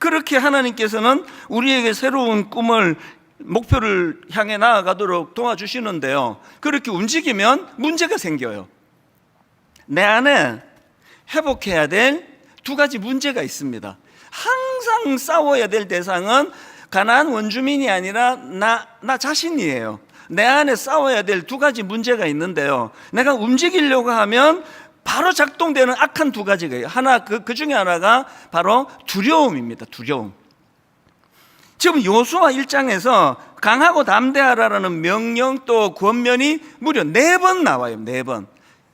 그렇게 하나님께서는 우리에게 새로운 꿈을, 목표를 향해 나아가도록 도와주시는데요, 그렇게 움직이면 문제가 생겨요. 내 안에 회복해야 될 두 가지 문제가 있습니다. 항상 싸워야 될 대상은 가나안 원주민이 아니라 나 자신이에요. 내 안에 싸워야 될 두 가지 문제가 있는데요, 내가 움직이려고 하면 바로 작동되는 악한 두 가지가 있어요. 하나, 그 중에 하나가 바로 두려움입니다. 두려움. 지금 여호수아 1장에서 강하고 담대하라라는 명령 또 권면이 무려 4번 나와요. 4번.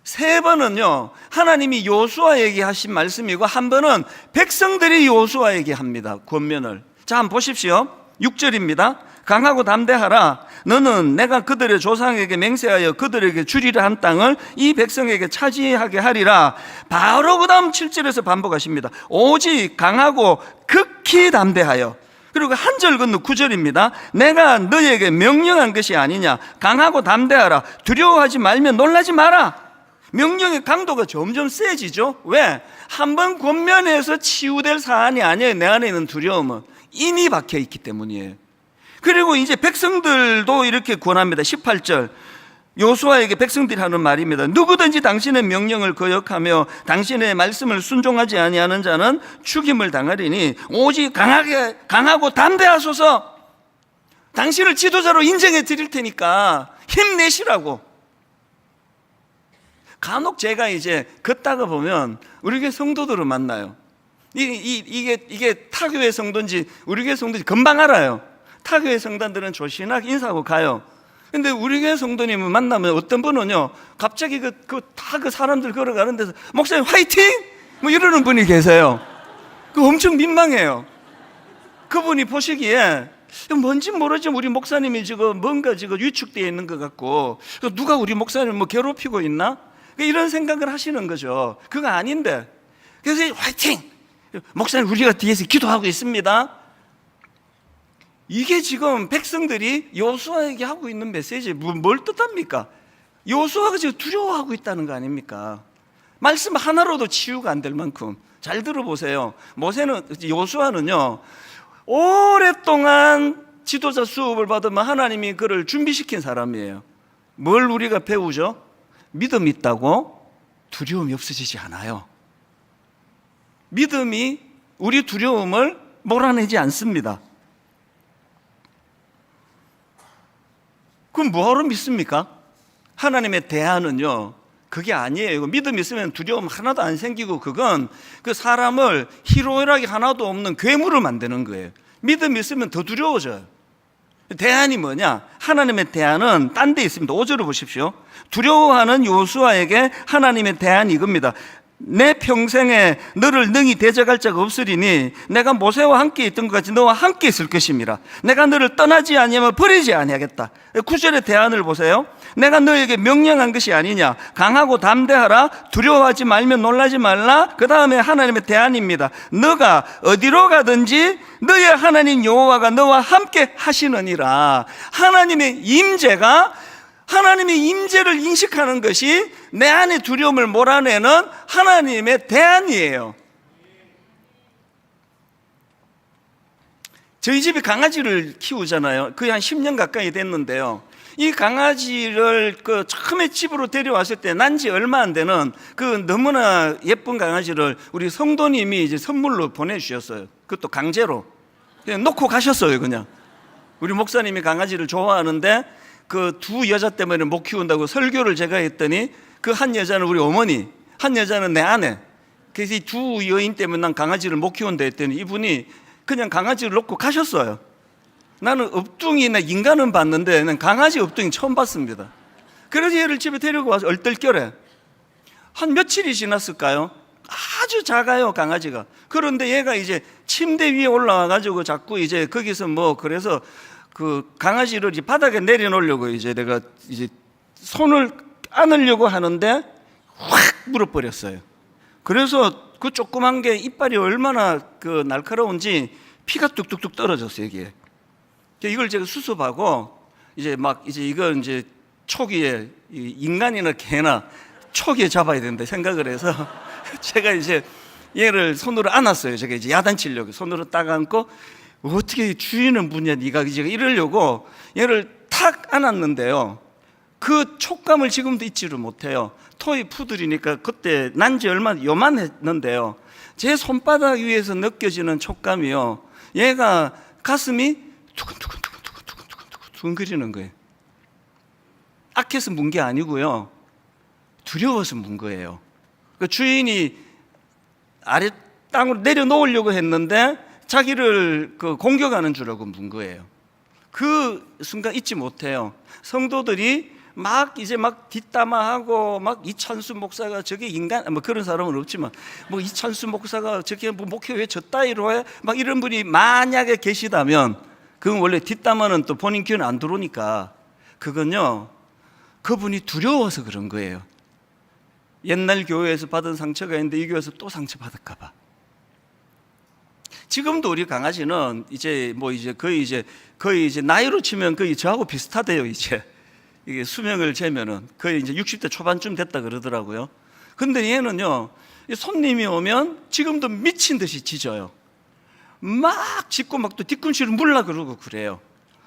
3번은요 하나님이 여호수아에게 하신 말씀이고, 한 번은 백성들이 여호수아에게 합니다. 권면을. 자, 한번 보십시오. 6절입니다. 강하고 담대하라. 너는 내가 그들의 조상에게 맹세하여 그들에게 주리라 한 땅을 이 백성에게 차지하게 하리라. 바로 그 다음 7절에서 반복하십니다. 오직 강하고 극히 담대하여. 그리고 한 절 건너 9절입니다. 내가 너에게 명령한 것이 아니냐. 강하고 담대하라. 두려워하지 말며 놀라지 마라. 명령의 강도가 점점 세지죠. 왜? 한번 권면해서 치유될 사안이 아니에요. 내 안에 있는 두려움은 인이 박혀 있기 때문이에요. 그리고 이제 백성들도 이렇게 권합니다. 18절, 여호수아에게 백성들이 하는 말입니다. 누구든지 당신의 명령을 거역하며 당신의 말씀을 순종하지 아니하는 자는 죽임을 당하리니 오직 강하고 담대하소서. 당신을 지도자로 인정해 드릴 테니까 힘내시라고. 간혹 제가 이제 걷다가 보면 우리 교회 성도들을 만나요. 이게 타교회 성도인지 우리 교회 성도인지 금방 알아요. 타교회 성도들은 조신하게 인사하고 가요. 근데 우리 교회 성도님을 만나면 어떤 분은요, 갑자기 그 사람들 걸어가는 데서 목사님 화이팅! 뭐 이러는 분이 계세요. 엄청 민망해요. 그분이 보시기에 뭔지 모르지만 우리 목사님이 지금 뭔가 위축되어 있는 것 같고, 누가 우리 목사님을 뭐 괴롭히고 있나? 이런 생각을 하시는 거죠. 그거 아닌데. 그래서 화이팅! 목사님 우리가 뒤에서 기도하고 있습니다. 이게 지금 백성들이 여호수아에게 하고 있는 메시지, 뭘 뜻합니까? 여호수아가 지금 두려워하고 있다는 거 아닙니까? 말씀 하나로도 치유가 안 될 만큼. 잘 들어보세요. 여호수아는요 오랫동안 지도자 수업을 받으면 하나님이 그를 준비시킨 사람이에요. 뭘 우리가 배우죠? 믿음이 있다고 두려움이 없어지지 않아요. 믿음이 우리 두려움을 몰아내지 않습니다. 그럼 뭐하러 믿습니까? 하나님의 대안은요 그게 아니에요. 믿음이 있으면 두려움 하나도 안 생기고, 그건 그 사람을 희로애락이 하나도 없는 괴물을 만드는 거예요. 믿음이 있으면 더 두려워져요. 대안이 뭐냐? 하나님의 대안은 딴 데 있습니다. 5절을 보십시오. 두려워하는 여호수아에게 하나님의 대안이 이겁니다. 내 평생에 너를 능히 대적할 자가 없으리니 내가 모세와 함께 있던 것 같이 너와 함께 있을 것임이라. 내가 너를 떠나지 아니하며 버리지 아니하겠다. 9절의 대안을 보세요. 내가 너에게 명령한 것이 아니냐. 강하고 담대하라. 두려워하지 말며 놀라지 말라. 그 다음에 하나님의 대안입니다. 너가 어디로 가든지 너의 하나님 여호와가 너와 함께 하시느니라. 하나님의 임재를 인식하는 것이 내 안의 두려움을 몰아내는 하나님의 대안이에요. 저희 집이 강아지를 키우잖아요. 거의 한 10년 가까이 됐는데요, 이 강아지를 처음에 집으로 데려왔을 때 난 지 얼마 안 되는 너무나 예쁜 강아지를 우리 성도님이 이제 선물로 보내주셨어요. 그것도 강제로 그냥 놓고 가셨어요. 그냥 우리 목사님이 강아지를 좋아하는데 그 두 여자 때문에 못 키운다고 설교를 제가 했더니, 그 한 여자는 우리 어머니, 한 여자는 내 아내. 그래서 이 두 여인 때문에 난 강아지를 못 키운다 했더니 이분이 그냥 강아지를 놓고 가셨어요. 나는 업둥이나 인간은 봤는데 난 강아지 업둥이 처음 봤습니다. 그래서 얘를 집에 데리고 와서 얼떨결에 한 며칠이 지났을까요? 아주 작아요, 강아지가. 그런데 얘가 이제 침대 위에 올라와가지고 자꾸 이제 거기서 그래서 그 강아지를 이제 바닥에 내려놓으려고 이제 내가 이제 손을 안으려고 하는데 확 물어버렸어요. 그래서 그 조그만 게 이빨이 얼마나 날카로운지 피가 뚝뚝뚝 떨어졌어요, 여기에. 이걸 제가 수습하고 이제 이걸 이제 초기에 인간이나 개나 초기에 잡아야 된다 생각을 해서 제가 이제 얘를 손으로 안았어요. 제가 이제 야단치려고 손으로 딱 안고, 어떻게 주인은 뭐냐 네가 이제 이러려고 얘를 탁 안았는데요, 그 촉감을 지금도 잊지를 못해요. 토이 푸들이니까 그때 난지 얼마 요만했는데요, 제 손바닥 위에서 느껴지는 촉감이요, 얘가 가슴이 두근두근두근두근두근두근 거리는 거예요. 악해서 문 게 아니고요, 두려워서 문 거예요. 그 주인이 아래 땅으로 내려놓으려고 했는데 자기를 그 공격하는 줄 알고 문 거예요. 그 순간 잊지 못해요. 성도들이 막 이제 막 뒷담화하고 막 이찬수 목사가 저게 인간, 뭐 그런 사람은 없지만 뭐 이찬수 목사가 저게 뭐 목회 왜 저 따위로 해? 막 이런 분이 만약에 계시다면, 그건 원래 뒷담화는 또 본인 귀는 안 들어오니까, 그건요, 그분이 두려워서 그런 거예요. 옛날 교회에서 받은 상처가 있는데 이 교회에서 또 상처 받을까 봐. 지금도 우리 강아지는 이제 뭐 이제 거의 이제 나이로 치면 거의 저하고 비슷하대요. 이제 이게 수명을 재면은 거의 이제 60대 초반쯤 됐다 그러더라고요. 근데 얘는요, 손님이 오면 지금도 미친 듯이 짖어요. 막 짖고 막 또 뒤꿈치를 물라 그러고 그래요.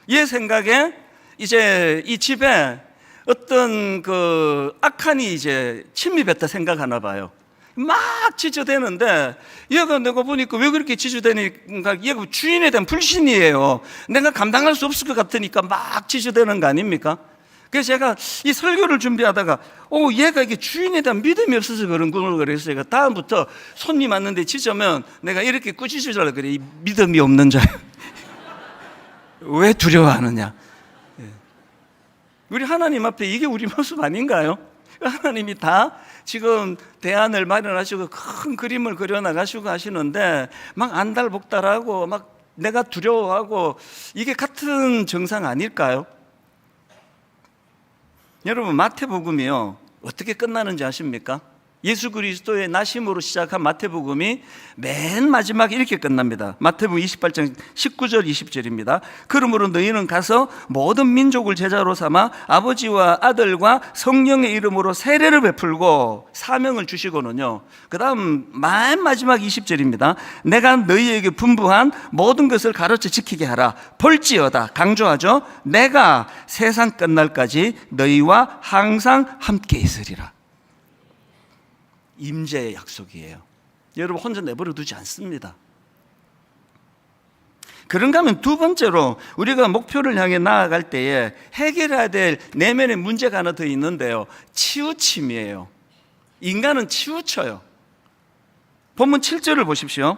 얘 생각에 이제 이 집에 어떤 그 악한이 이제 침입했다 생각하나 봐요. 막 짖어대는데, 얘가 내가 보니까 왜 그렇게 짖어대니까 얘가 주인에 대한 불신이에요. 내가 감당할 수 없을 것 같으니까 막 짖어대는 거 아닙니까? 그래서 제가 이 설교를 준비하다가 얘가 이게 주인에 대한 믿음이 없어서 그런구나, 그래서 제가 다음부터 손님 왔는데 짖으면 내가 이렇게 꾸짖으려고 그래. 이 믿음이 없는 자. 왜 두려워하느냐. 우리 하나님 앞에 이게 우리 모습 아닌가요? 하나님이 다 지금 대안을 마련하시고 큰 그림을 그려나가시고 하시는데 막 안달복달하고 막 내가 두려워하고, 이게 같은 정상 아닐까요? 여러분, 마태복음이요, 어떻게 끝나는지 아십니까? 예수 그리스도의 나심으로 시작한 마태복음이 맨 마지막에 이렇게 끝납니다. 마태복음 28장 19절 20절입니다. 그러므로 너희는 가서 모든 민족을 제자로 삼아 아버지와 아들과 성령의 이름으로 세례를 베풀고, 사명을 주시고는요, 그 다음 맨 마지막 20절입니다. 내가 너희에게 분부한 모든 것을 가르쳐 지키게 하라. 볼지어다, 강조하죠. 내가 세상 끝날까지 너희와 항상 함께 있으리라. 임재의 약속이에요. 여러분, 혼자 내버려 두지 않습니다. 그런가 하면 두 번째로, 우리가 목표를 향해 나아갈 때에 해결해야 될 내면의 문제가 하나 더 있는데요, 치우침이에요. 인간은 치우쳐요. 본문 7절을 보십시오.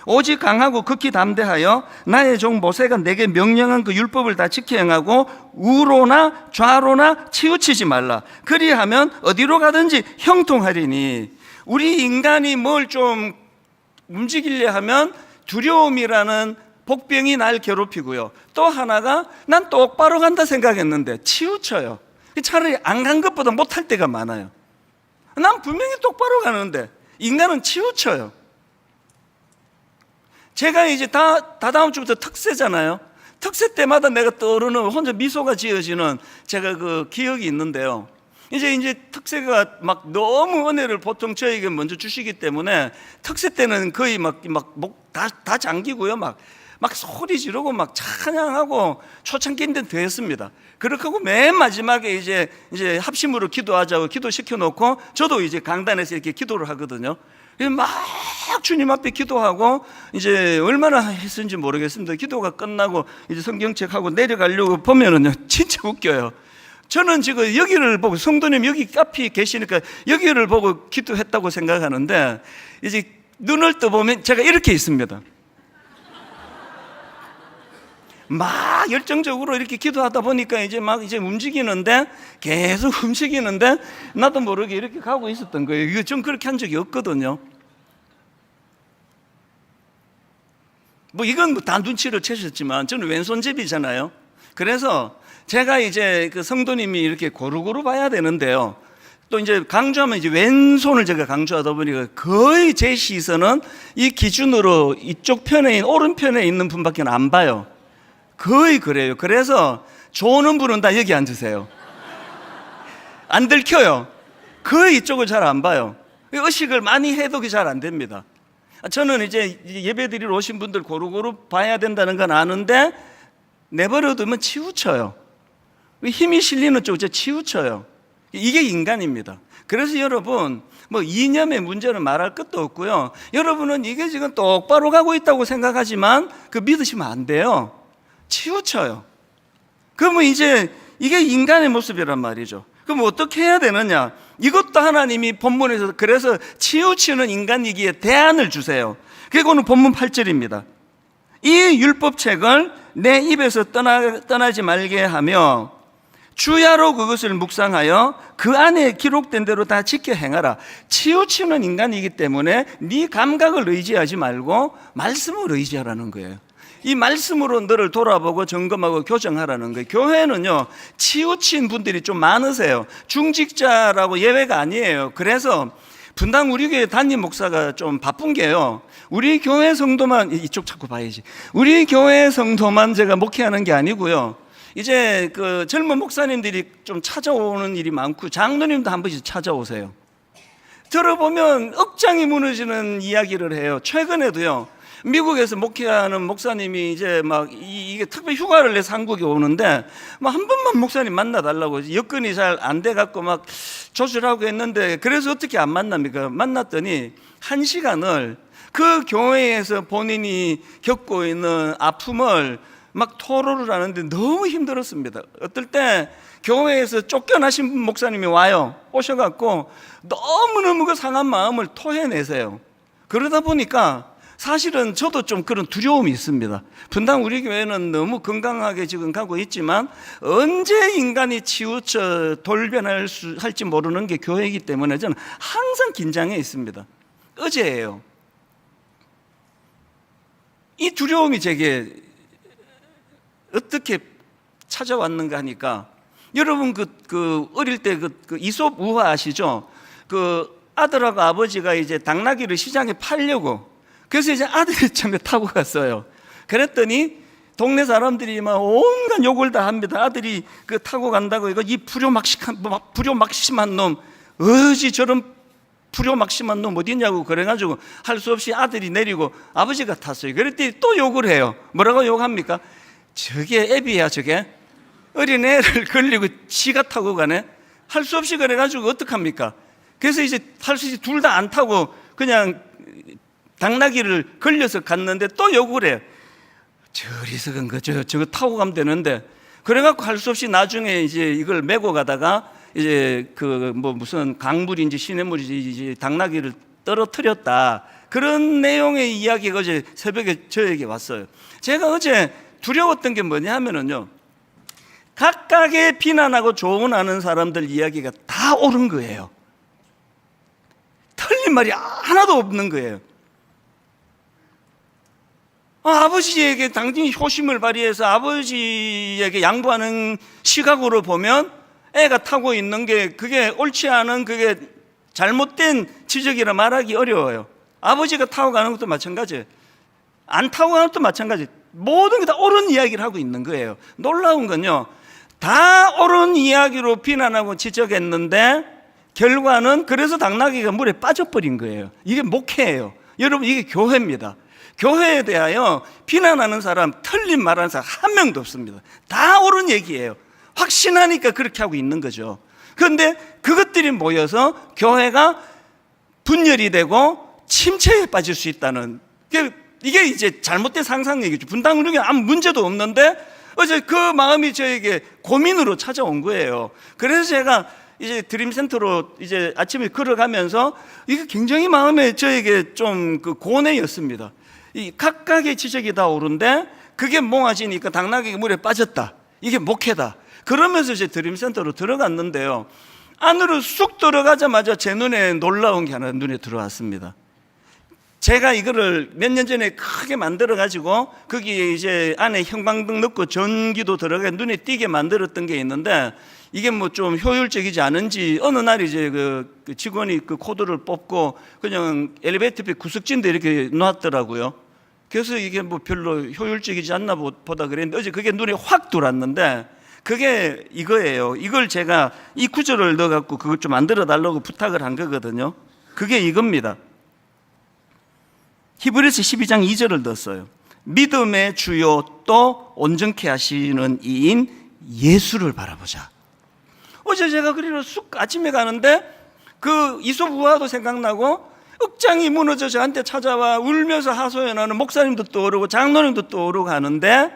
오직 강하고 극히 담대하여 나의 종 모세가 내게 명령한 그 율법을 다 지켜 행하고 우로나 좌로나 치우치지 말라. 그리하면 어디로 가든지 형통하리니. 우리 인간이 뭘 좀 움직이려 하면 두려움이라는 복병이 날 괴롭히고요, 또 하나가 난 똑바로 간다 생각했는데 치우쳐요. 차라리 안 간 것보다 못할 때가 많아요. 난 분명히 똑바로 가는데 인간은 치우쳐요. 제가 이제 다다음 주부터 특세잖아요. 특세 때마다 내가 떠오르는, 혼자 미소가 지어지는 제가 그 기억이 있는데요. 이제 특세가 막 너무 은혜를 보통 저에게 먼저 주시기 때문에 특세 때는 거의 막 목 다 잠기고요. 막 소리 지르고 막 찬양하고 초창기인데 됐습니다. 그렇게 하고 맨 마지막에 이제 합심으로 기도하자고 기도시켜 놓고, 저도 이제 강단에서 이렇게 기도를 하거든요. 막 주님 앞에 기도하고, 이제 얼마나 했는지 모르겠습니다. 기도가 끝나고 이제 성경책하고 내려가려고 보면은요, 진짜 웃겨요. 저는 지금 여기를 보고, 성도님 여기 앞에 계시니까 여기를 보고 기도했다고 생각하는데, 이제 눈을 떠보면 제가 이렇게 있습니다. 막 열정적으로 이렇게 기도하다 보니까 이제 움직이는데, 계속 움직이는데 나도 모르게 이렇게 가고 있었던 거예요. 이거 좀 그렇게 한 적이 없거든요. 뭐 이건 다 눈치를 채셨지만 저는 왼손잡이잖아요. 그래서 제가 이제 그 성도님이 이렇게 고루고루 봐야 되는데요, 또 이제 강조하면 이제 왼손을 제가 강조하다 보니까 거의 제 시선은 이 기준으로 이쪽 편에, 오른편에 있는 분밖에 안 봐요. 거의 그래요. 그래서 좋은 분은 다 여기 앉으세요. 안 들켜요. 거의 이쪽을 잘 안 봐요. 의식을 많이 해도 그게 잘 안 됩니다. 저는 이제 예배드리러 오신 분들 고루고루 봐야 된다는 건 아는데 내버려두면 치우쳐요. 힘이 실리는 쪽 치우쳐요. 이게 인간입니다. 그래서 여러분, 뭐 이념의 문제는 말할 것도 없고요. 여러분은 이게 지금 똑바로 가고 있다고 생각하지만 그 믿으시면 안 돼요. 치우쳐요. 그러면 이제 이게 인간의 모습이란 말이죠. 그럼 어떻게 해야 되느냐? 이것도 하나님이 본문에서 그래서 치우치는 인간이기에 대안을 주세요. 그리고는 본문 8절입니다. 이 율법책을 내 입에서 떠나지 말게 하며 주야로 그것을 묵상하여 그 안에 기록된 대로 다 지켜 행하라. 치우치는 인간이기 때문에 네 감각을 의지하지 말고 말씀을 의지하라는 거예요. 이 말씀으로 너를 돌아보고 점검하고 교정하라는 거예요. 교회는요, 치우친 분들이 좀 많으세요. 중직자라고 예외가 아니에요. 그래서 분당 우리 교회 담임 목사가 좀 바쁜 게요, 우리 교회 성도만, 이쪽 자꾸 봐야지, 우리 교회 성도만 제가 목회하는 게 아니고요, 이제 그 젊은 목사님들이 좀 찾아오는 일이 많고 장로님도 한 번씩 찾아오세요. 들어보면 억장이 무너지는 이야기를 해요. 최근에도요, 미국에서 목회하는 목사님이 이제 막 이게 특별 휴가를 내서 한국에 오는데 막 한 번만 목사님 만나달라고, 여건이 잘 안 돼갖고 막 조절하고 했는데, 그래서 어떻게 안 만납니까? 만났더니 1시간을 그 교회에서 본인이 겪고 있는 아픔을 막 토로를 하는데 너무 힘들었습니다. 어떨 때 교회에서 쫓겨나신 목사님이 와요. 오셔갖고 너무너무 그 상한 마음을 토해내세요. 그러다 보니까 사실은 저도 좀 그런 두려움이 있습니다. 분당 우리 교회는 너무 건강하게 지금 가고 있지만 언제 인간이 치우쳐 돌변할지 모르는 게 교회이기 때문에 저는 항상 긴장해 있습니다. 어제예요. 이 두려움이 제게 어떻게 찾아왔는가 하니까, 여러분 그 어릴 때 그 이솝 우화 아시죠? 그 아들하고 아버지가 이제 당나귀를 시장에 팔려고, 그래서 이제 아들이 처음에 타고 갔어요. 그랬더니 동네 사람들이 막 온갖 욕을 다 합니다. 아들이 그 타고 간다고, 이거 이 불효막심한 놈, 어찌 저런 불효막심한 놈 어디 있냐고 그래가지고 할 수 없이 아들이 내리고 아버지가 탔어요. 그랬더니 또 욕을 해요. 뭐라고 욕합니까? 저게 애비야, 저게 어린애를 걸리고 지가 타고 가네. 할 수 없이 그래가지고 어떡합니까? 그래서 이제 할 수 없이 둘 다 안 타고 그냥 당나귀를 걸려서 갔는데 또 욕을 해요. 저리석은 거, 저거 타고 가면 되는데. 그래갖고 할 수 없이 나중에 이제 이걸 메고 가다가 이제 그 뭐 무슨 강물인지 시냇물인지 이제 당나귀를 떨어뜨렸다. 그런 내용의 이야기가 어제 새벽에 저에게 왔어요. 제가 어제 두려웠던 게 뭐냐 하면은요, 각각의 비난하고 조언하는 사람들 이야기가 다 옳은 거예요. 틀린 말이 하나도 없는 거예요. 아버지에게 당연히 효심을 발휘해서 아버지에게 양보하는 시각으로 보면 애가 타고 있는 게 그게 옳지 않은, 그게 잘못된 지적이라 말하기 어려워요. 아버지가 타고 가는 것도 마찬가지예요. 안 타고 가는 것도 마찬가지예요. 모든 게 다 옳은 이야기를 하고 있는 거예요. 놀라운 건요, 다 옳은 이야기로 비난하고 지적했는데 결과는 그래서 당나귀가 물에 빠져버린 거예요. 이게 목회예요. 여러분, 이게 교회입니다. 교회에 대하여 비난하는 사람, 틀린 말하는 사람 한 명도 없습니다. 다 옳은 얘기예요. 확신하니까 그렇게 하고 있는 거죠. 그런데 그것들이 모여서 교회가 분열이 되고 침체에 빠질 수 있다는, 이게 이제 잘못된 상상력이죠. 분당 우리 교회 아무 문제도 없는데 어제 그 마음이 저에게 고민으로 찾아온 거예요. 그래서 제가 이제 드림센터로 이제 아침에 걸어가면서 이게 굉장히 마음에 저에게 좀 그 고뇌였습니다. 이 각각의 지적이 다 옳은데 그게 몽아지니까 당나귀가 물에 빠졌다. 이게 목회다. 그러면서 이제 드림센터로 들어갔는데요, 안으로 쑥 들어가자마자 제 눈에 놀라운 게 하나 눈에 들어왔습니다. 제가 이거를 몇 년 전에 크게 만들어 가지고 거기에 이제 안에 형광등 넣고 전기도 들어가 눈에 띄게 만들었던 게 있는데, 이게 뭐 좀 효율적이지 않은지 어느 날 이제 그 직원이 그 코드를 뽑고 그냥 엘리베이터 옆에 구석진데 이렇게 놨더라고요. 그래서 이게 뭐 별로 효율적이지 않나 보다 그랬는데 어제 그게 눈에 확 들어왔는데, 그게 이거예요. 이걸 제가 이 구절을 넣어갖고 그걸 좀 만들어 달라고 부탁을 한 거거든요. 그게 이겁니다. 히브리서 12장 2절을 넣었어요. 믿음의 주요 또 온전케 하시는 이인 예수를 바라보자. 어제 제가 그리로 쑥 아침에 가는데 그 이솝우화도 생각나고 억장이 무너져 저한테 찾아와 울면서 하소연하는 목사님도 떠오르고 장로님도 떠오르고 하는데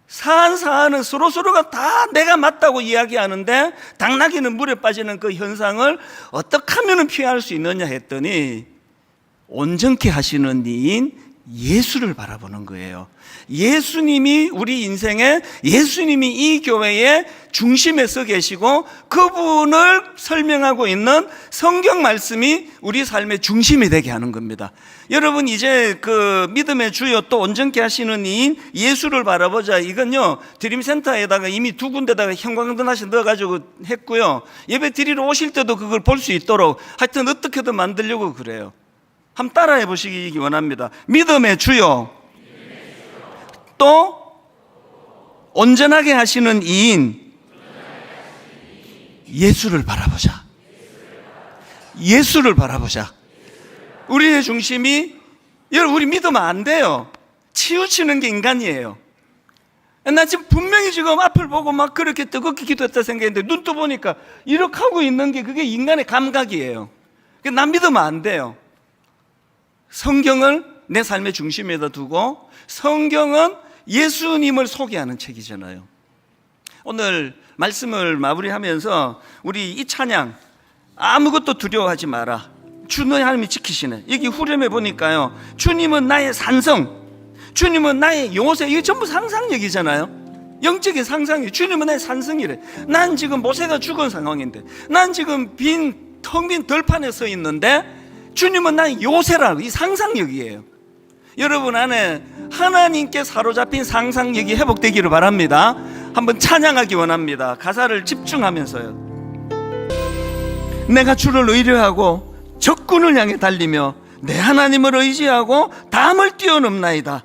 사안은 서로가 다 내가 맞다고 이야기하는데 당나귀는 물에 빠지는 그 현상을 어떻게 하면 피할 수 있느냐 했더니 온전케 하시는 이인 예수를 바라보는 거예요. 예수님이 우리 인생에, 예수님이 이 교회의 중심에 서 계시고 그분을 설명하고 있는 성경 말씀이 우리 삶의 중심이 되게 하는 겁니다. 여러분, 이제 그 믿음의 주요 또 온전케 하시는 이인 예수를 바라보자, 이건요 드림센터에다가 이미 2군데다가 형광등 하나 넣어가지고 했고요, 예배 드리러 오실 때도 그걸 볼 수 있도록 하여튼 어떻게든 만들려고 그래요. 한번 따라해 보시기 원합니다. 믿음의 주요 또 온전하게 하시는 이인 예수를 바라보자. 예수를 바라보자. 우리의 중심이, 여러분, 우리 믿으면 안 돼요. 치우치는 게 인간이에요. 나 지금 분명히 지금 앞을 보고 막 그렇게 뜨겁게 기도했다 생각했는데 눈 떠보니까 이렇게 하고 있는 게 그게 인간의 감각이에요. 난 믿으면 안 돼요. 성경을 내 삶의 중심에다 두고, 성경은 예수님을 소개하는 책이잖아요. 오늘 말씀을 마무리하면서 우리 이 찬양, 아무것도 두려워하지 마라, 주는 하나님이 지키시네. 여기 후렴에 보니까요, 주님은 나의 산성, 주님은 나의 요새, 이게 전부 상상력이잖아요. 영적인 상상이, 주님은 나의 산성이래. 난 지금 모세가 죽은 상황인데, 난 지금 텅 빈 들판에 서 있는데 주님은 나의 요새라고. 이 상상력이에요. 여러분 안에 하나님께 사로잡힌 상상력이 회복되기를 바랍니다. 한번 찬양하기 원합니다. 가사를 집중하면서요. 내가 주를 의뢰하고 적군을 향해 달리며 내 하나님을 의지하고 담을 뛰어넘나이다.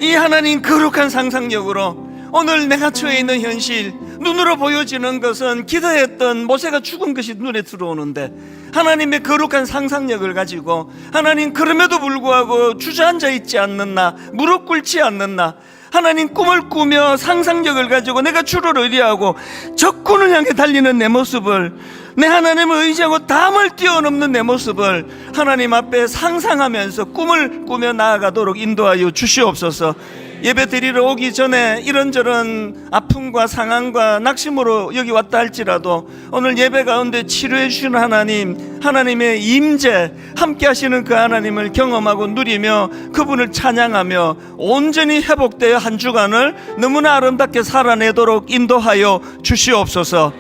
이 하나님 거룩한 상상력으로 오늘 내가 처해 있는 현실, 눈으로 보여지는 것은 기도했던 모세가 죽은 것이 눈에 들어오는데 하나님의 거룩한 상상력을 가지고, 하나님 그럼에도 불구하고 주저앉아 있지 않는 나, 무릎 꿇지 않는 나, 하나님 꿈을 꾸며 상상력을 가지고 내가 주를 의뢰하고 적군을 향해 달리는 내 모습을, 내 하나님을 의지하고 담을 뛰어넘는 내 모습을 하나님 앞에 상상하면서 꿈을 꾸며 나아가도록 인도하여 주시옵소서. 예배 드리러 오기 전에 이런저런 아픔과 상황과 낙심으로 여기 왔다 할지라도 오늘 예배 가운데 치료해 주시는 하나님, 하나님의 임재, 함께 하시는 그 하나님을 경험하고 누리며 그분을 찬양하며 온전히 회복되어 한 주간을 너무나 아름답게 살아내도록 인도하여 주시옵소서.